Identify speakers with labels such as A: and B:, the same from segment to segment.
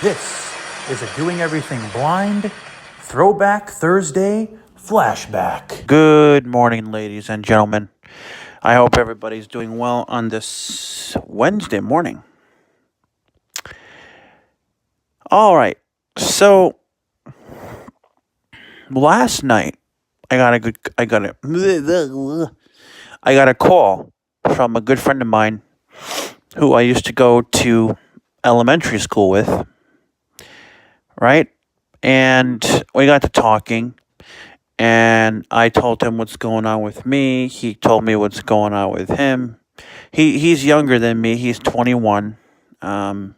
A: This is a Doing Everything Blind Throwback Thursday Flashback. Good morning, ladies and gentlemen. I hope everybody's doing well on this Wednesday morning. All right, so last night I got a call from a good friend of mine who I used to go to elementary school with, right? And we got to talking, and I told him what's going on with me. He told me what's going on with him. He's younger than me. He's 21. And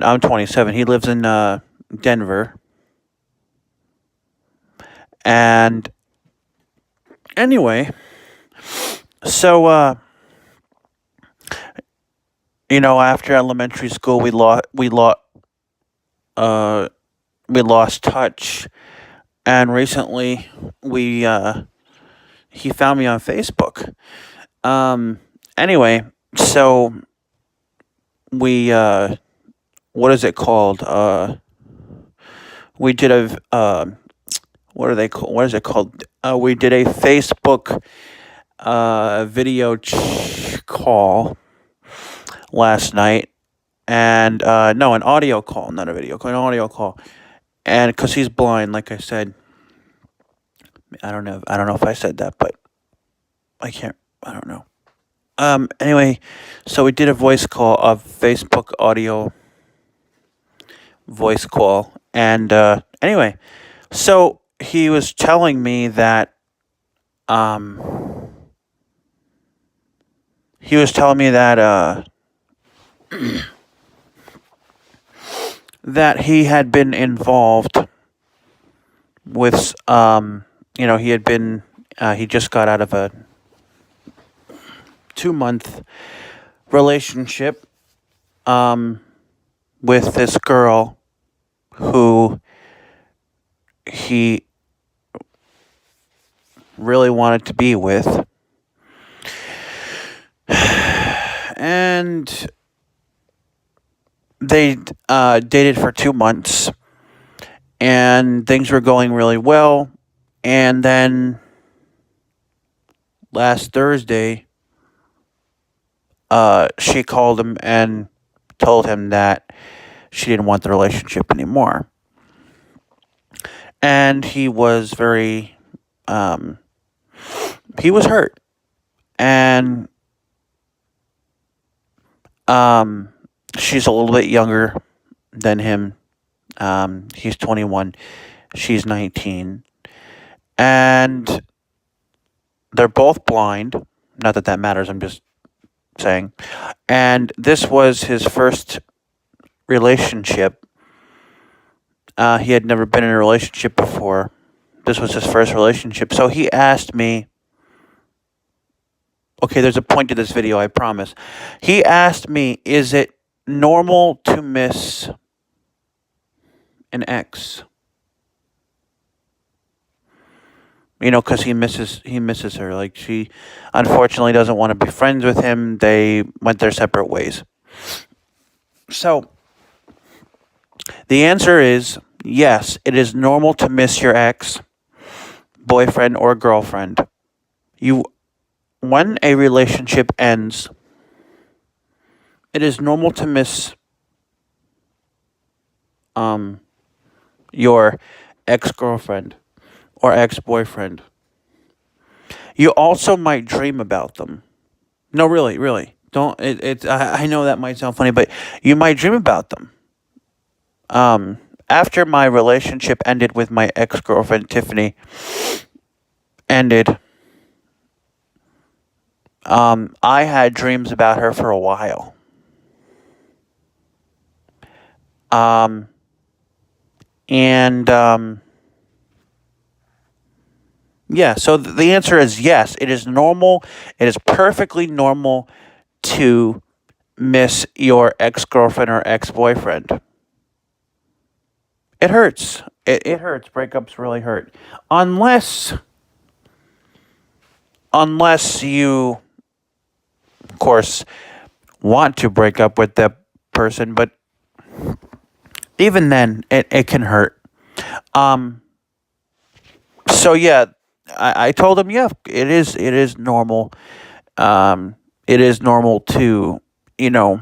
A: I'm 27. He lives in Denver. And anyway, so after elementary school, we lost touch, and recently he found me on Facebook. Anyway, so we what is it called? We did a what is it called? We did a Facebook video call last night, and no, an audio call, not a video call, an audio call. And because he's blind, like I said, I don't know if I said that, but I don't know. Anyway, so we did a Facebook audio voice call, and anyway, so he was telling me that that he had been involved with he just got out of a 2-month relationship with this girl who he really wanted to be with. And they dated for 2 months, and things were going really well. And then last Thursday, she called him and told him that she didn't want the relationship anymore. And he was very, he was hurt. And she's a little bit younger than him. He's 21. She's 19. And they're both blind. Not that matters, I'm just saying. And this was his first relationship. He had never been in a relationship before. This was his first relationship. So he asked me, okay, there's a point to this video, I promise. He asked me, is it normal to miss an ex? Because he misses her. Like, she unfortunately doesn't want to be friends with him. They went their separate ways. So the answer is yes, it is normal to miss your ex, boyfriend or girlfriend. When a relationship ends, it is normal to miss your ex-girlfriend or ex-boyfriend. You also might dream about them. No, really. Don't. I know that might sound funny, but you might dream about them. After my relationship ended with my ex-girlfriend Tiffany, I had dreams about her for a while. Yeah, so the answer is yes. It is normal. It is perfectly normal to miss your ex-girlfriend or ex-boyfriend. It hurts. It hurts. Breakups really hurt. Unless you, of course, want to break up with that person, but even then, it can hurt. Um, so yeah, I told him, yeah, it is normal. It is normal to, you know,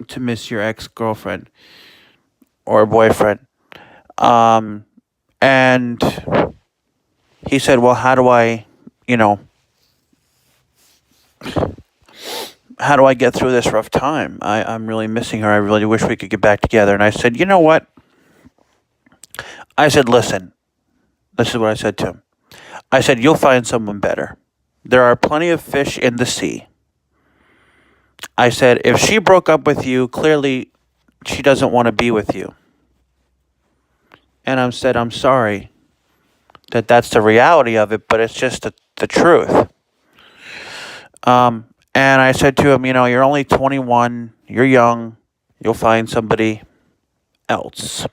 A: to miss your ex-girlfriend or boyfriend. Um, and he said, well, you know, how do I get through this rough time? I'm really missing her. I really wish we could get back together. And I said, you know what? I said, listen, this is what I said to him. I said, you'll find someone better. There are plenty of fish in the sea. I said, if she broke up with you, clearly she doesn't want to be with you. And I said, I'm sorry that that's the reality of it, but it's just the truth. And I said to him, you're only 21, you're young, you'll find somebody else.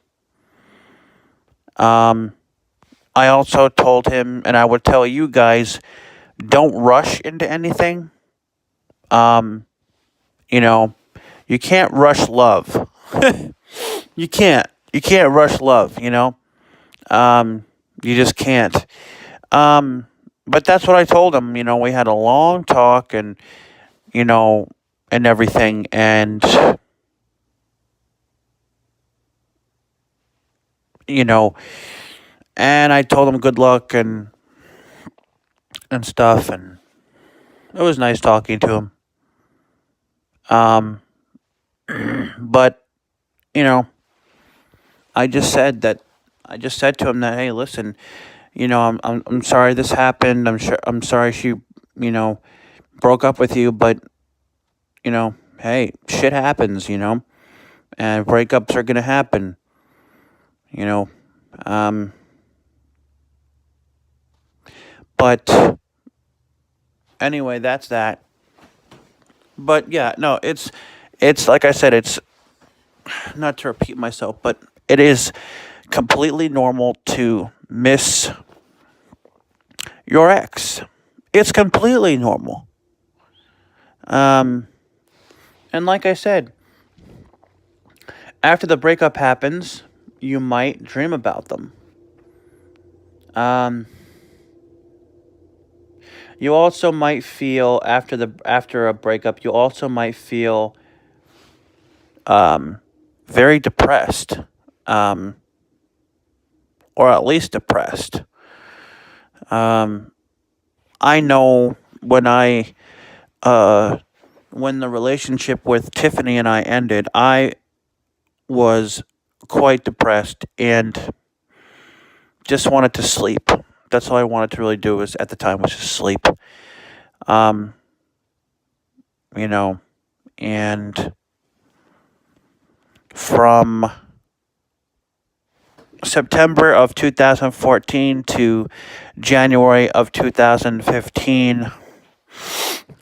A: I also told him, and I would tell you guys, don't rush into anything. You can't rush love. You can't. You can't rush love, You just can't. But that's what I told him. We had a long talk and, and everything. And, and I told him good luck and stuff. And it was nice talking to him. But, I just said to him that, hey, listen, I'm sorry this happened. I'm sorry she, broke up with you, but, hey, shit happens, and breakups are gonna happen, but anyway, that's that. But yeah, no, it's like I said, it's not to repeat myself, but it is completely normal to miss your ex. It's completely normal. And like I said, after the breakup happens, you might dream about them. You also might feel after a breakup, you also might feel very depressed, or at least depressed. I know when the relationship with Tiffany and I ended, I was quite depressed and just wanted to sleep. That's all I wanted to really do at the time was just sleep. And from September of 2014 to January of 2015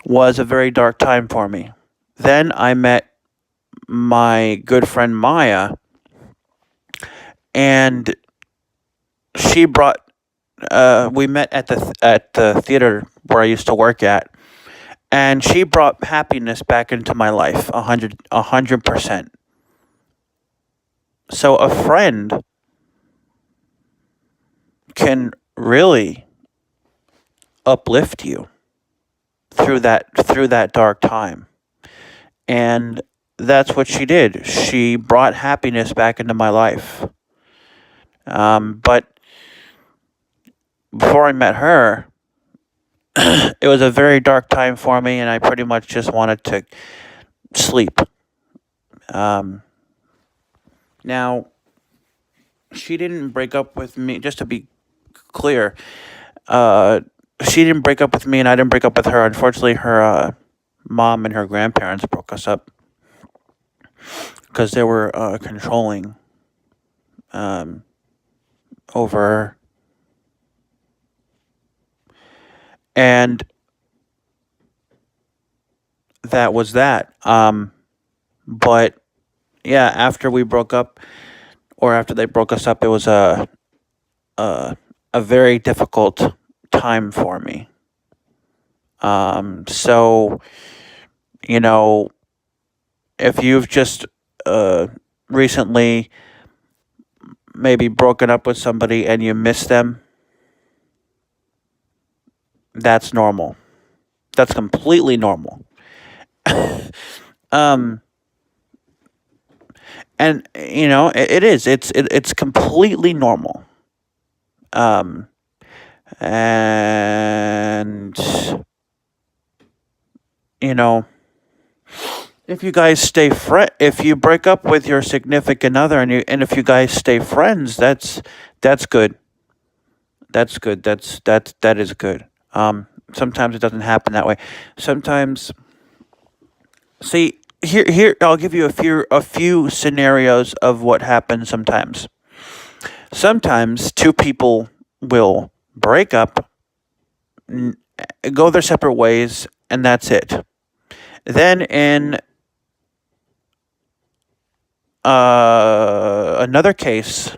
A: was a very dark time for me. Then I met my good friend Maya, and she brought. We met at the theater where I used to work at, and she brought happiness back into my life, 100%. So a friend can really uplift you through that dark time. And that's what she did. She brought happiness back into my life. But before I met her, it was a very dark time for me, and I pretty much just wanted to sleep. Now, she didn't break up with me, just to be clear. She didn't break up with me, and I didn't break up with her. Unfortunately, her mom and her grandparents broke us up because they were controlling over her. And that was that. But yeah, after we broke up, or after they broke us up, it was a very difficult time for me. So You know, if you've just recently maybe broken up with somebody and you miss them, that's normal. That's completely normal. um, and it is. It's completely normal. Um, and you know, if you guys if you break up with your significant other and if you guys stay friends, that's good. That's good. That is good. Sometimes it doesn't happen that way. Sometimes, see, here I'll give you a few scenarios of what happens sometimes. Sometimes two people will break up, go their separate ways, and that's it. Then in another case,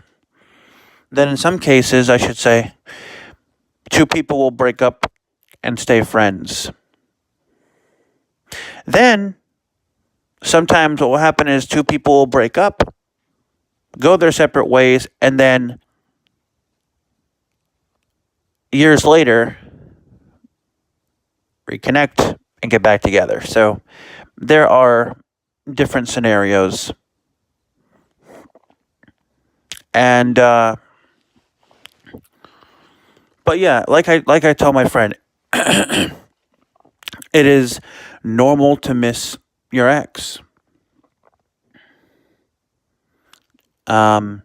A: then in some cases, I should say, two people will break up and stay friends. Then sometimes what will happen is two people will break up, go their separate ways, and then years later reconnect and get back together. So there are different scenarios. And but yeah, like I told my friend, it is normal to miss your ex. Um,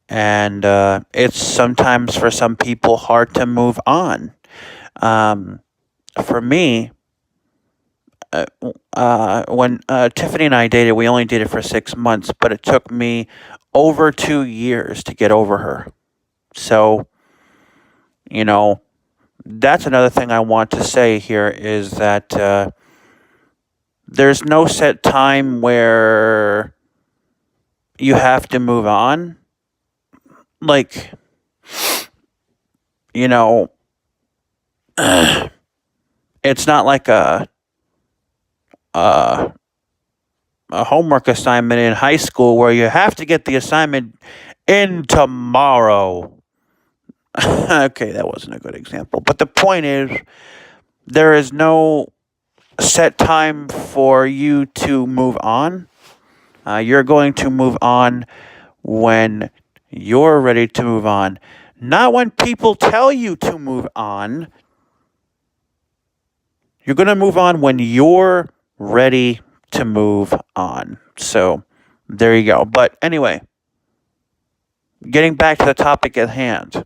A: and it's sometimes for some people hard to move on. For me, when Tiffany and I dated, we only dated for 6 months, but it took me over 2 years to get over her. So, that's another thing I want to say here is that there's no set time where you have to move on. Like, you know, it's not like a homework assignment in high school where you have to get the assignment in tomorrow. Okay, that wasn't a good example. But the point is, there is no set time for you to move on. You're going to move on when you're ready to move on, not when people tell you to move on. You're going to move on when you're ready to move on. So there you go. But anyway, getting back to the topic at hand,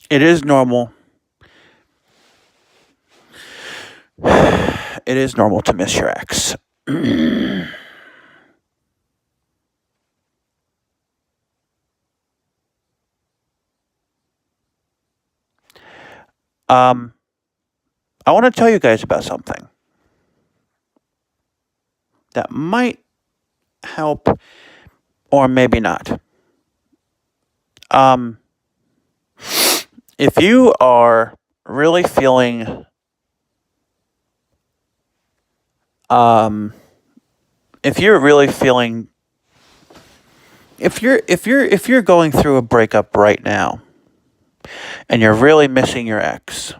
A: it is normal. It is normal to miss your ex. I want to tell you guys about something that might help or maybe not. If you are really feeling if you're really feeling if you're going through a breakup right now and you're really missing your ex,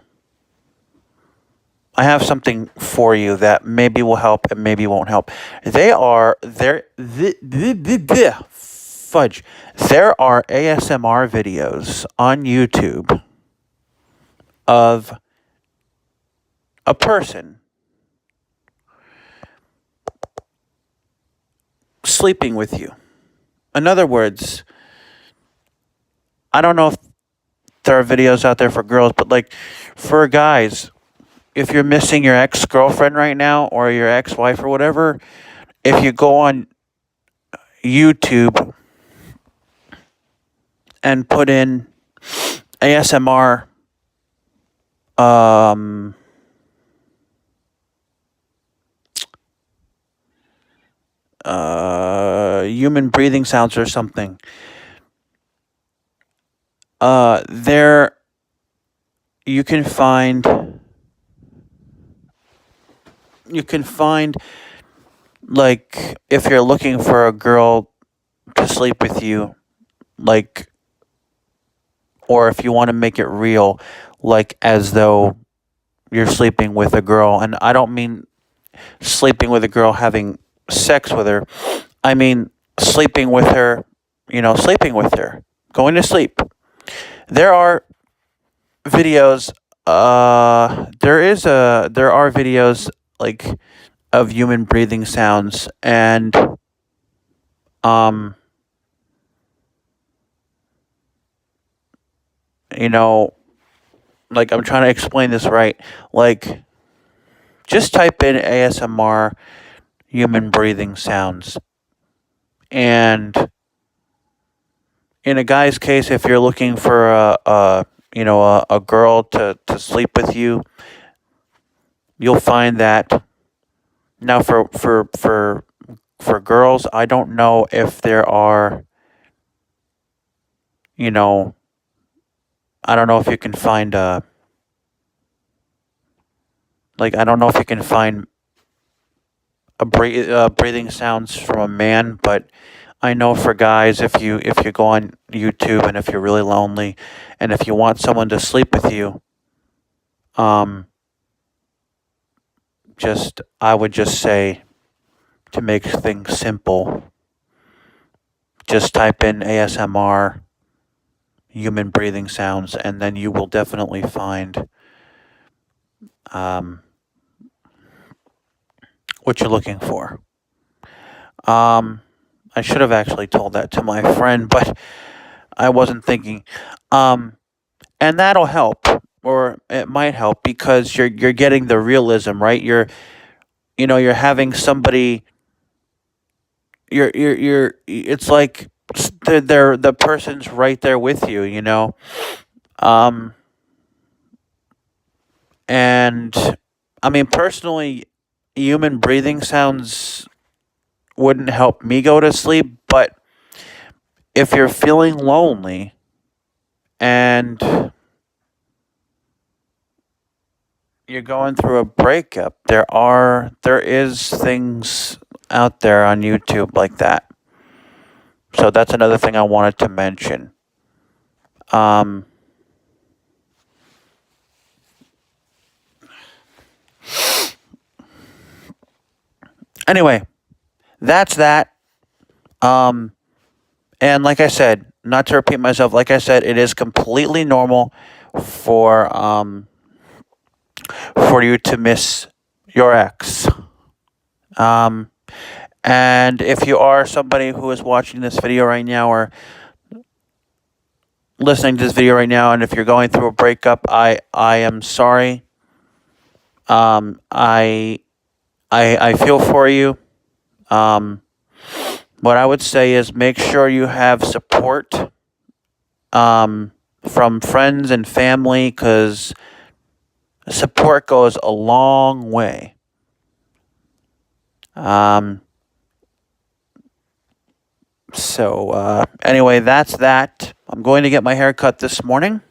A: I have something for you that maybe will help and maybe won't help. Fudge. There are ASMR videos on YouTube of a person sleeping with you. In other words, I don't know if there are videos out there for girls, but like for guys, if you're missing your ex-girlfriend right now or your ex-wife or whatever, if you go on YouTube and put in ASMR human breathing sounds or something, there you can find like if you're looking for a girl to sleep with you, like, or if you want to make it real, like as though you're sleeping with a girl, and I don't mean sleeping with a girl having sex with her. I mean sleeping with her, sleeping with her, going to sleep. There are videos there are videos like of human breathing sounds, and um you know like, I'm trying to explain this right. Like, just type in ASMR human breathing sounds, and in a guy's case, if you're looking for a girl to sleep with you, you'll find that. Now, for girls, I don't know if there are, you know I don't know if you can find I don't know if you can find breathing sounds from a man, but I know for guys, if you go on YouTube, and if you're really lonely, and if you want someone to sleep with you, um, I would just say, to make things simple, just type in ASMR human breathing sounds, and then you will definitely find um, what you're looking for. I should have actually told that to my friend, but I wasn't thinking. And that'll help, or it might help, because you're getting the realism, right? You're having somebody. You're. It's like the person's right there with you. Um, and I mean, personally, human breathing sounds wouldn't help me go to sleep, but if you're feeling lonely and you're going through a breakup, there is things out there on YouTube like that. So that's another thing I wanted to mention. Um, anyway, that's that. Um, and like I said, not to repeat myself, like I said, it is completely normal for for you to miss your ex. Um, and if you are somebody who is watching this video right now, or listening to this video right now, and if you're going through a breakup, I am sorry. I feel for you. What I would say is, make sure you have support from friends and family, because support goes a long way. So anyway, that's that. I'm going to get my hair cut this morning,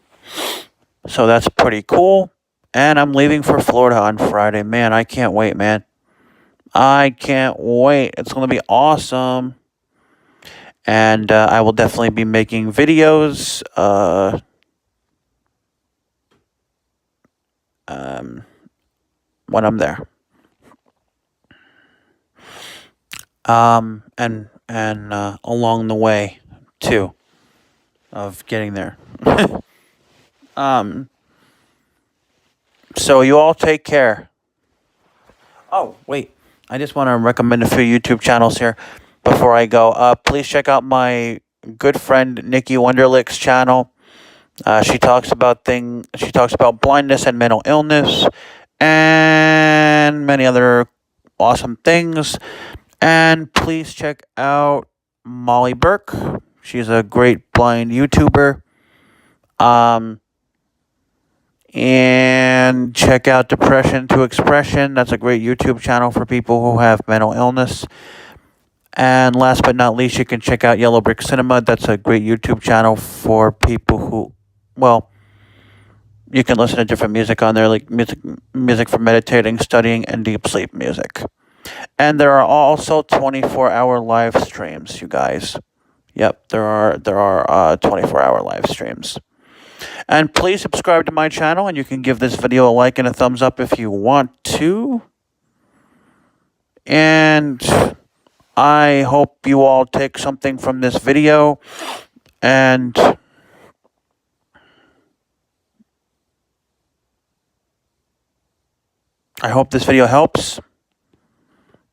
A: so that's pretty cool. And I'm leaving for Florida on Friday. Man, I can't wait, man. I can't wait. It's going to be awesome. And I will definitely be making videos when I'm there. And along the way, too, of getting there. So you all take care. Oh, wait. I just want to recommend a few YouTube channels here before I go. Please check out my good friend Nikki Wonderlick's channel. She talks about blindness and mental illness and many other awesome things. And please check out Molly Burke. She's a great blind YouTuber. And check out Depression to Expression. That's a great YouTube channel for people who have mental illness. And last but not least, you can check out Yellow Brick Cinema. That's a great YouTube channel for people who, well, You can listen to different music on there, like music for meditating, studying, and deep sleep music. And there are also 24-hour live streams, you guys. Yep, there are 24-hour live streams. And please subscribe to my channel, and you can give this video a like and a thumbs up if you want to. And I hope you all take something from this video, and I hope this video helps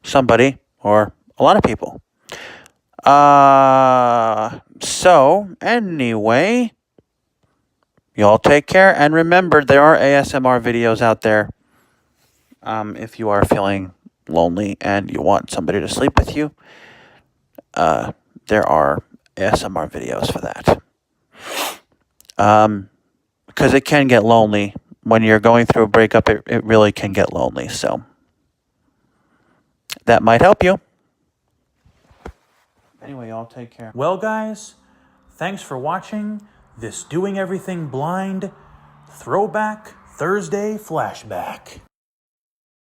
A: somebody or a lot of people. So anyway, y'all take care, and remember, there are ASMR videos out there. If you are feeling lonely and you want somebody to sleep with you, there are ASMR videos for that. Because it can get lonely when you're going through a breakup. It really can get lonely. So that might help you. Anyway, y'all take care.
B: Well, guys, thanks for watching this Doing Everything Blind Throwback Thursday Flashback.